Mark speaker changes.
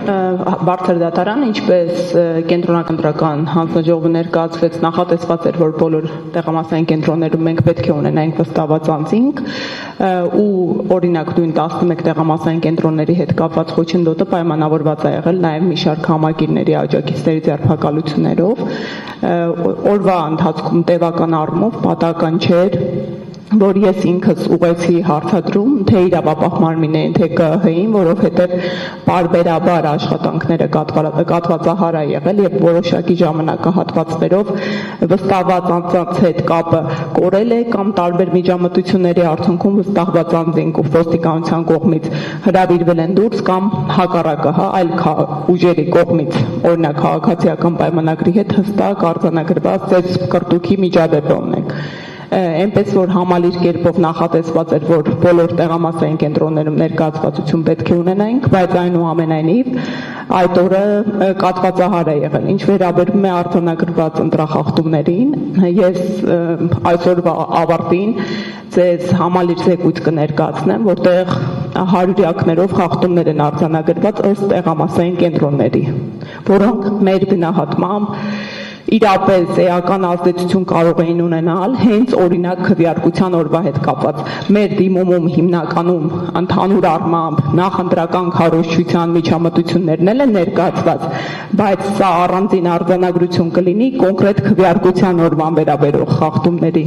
Speaker 1: բարձր դատարան, ինչպես կենտրոնական հանձնաժողովը ներկայացվեց, նախատեսված էր, որ բոլոր տեղամասային կենտրոններում մենք պետք է ունենայինք վստահված անձինք, ու օրինակ նույն 11 տեղամասային կենտրոնների հետ կապված խոչընդոտը պայմանավորված է եղել նաև մի շարք համագիրների աջակիցների ձեռբակալություններով, օրվա ընթացքում տևական առումով պատահական չէր, որ ես ինքս ուղեցի հարցադրում թե իրավապահ մարմիններին, թե ԿԸՀ-ին, որովհետև պարբերաբար աշխատանքները կատվածահար է եղել եւ որոշակի ժամանակահատվածներով վստահված անձանց հետ կապը կորել է կամ տարբեր միջամտությունների արդյունքում վստահված անձինք ու ոստիկանության կողմից հրավիրվել են դուրս կամ հակառակը, այլ ուժերի կողմից, օրինակ քաղաքացիական պայմանագրի հետ հստակ արձանագրված ծեծ կրտուքի միջադեպ ունենք։ Այնպես որ համալիր կերպով նախատեսված էր, որ բոլոր տեղամասային կենտրոններում ներկայացվածություն պետք է ունենայինք, բայց այնուամենայնիվ այդ օրը կատվածահար է եղել։ Ինչ վերաբերում է արձանագրված ընտրախախտումներին, ես այսօրվա ավարտին ձեզ համալիր զեկույց կներկայացնեմ, որտեղ հարյուրյակներով խախտումներ են արձանագրված ըստ տեղամասային կենտրոնների, որոնք մեր գնահատմամբ իրապես էական ազդեցություն կարող էին ունենալ հենց օրինակ քվեարկության օրվա հետ կապված։ Մեր դիմումում հիմնականում ընդհանուր առմամբ նախընտրական քարոզչության միջամտություններն են ներկայացված, բայց սա առանձին արձանագրություն կլինի կոնկրետ քվեարկության օրվան վերաբերող խախտումների։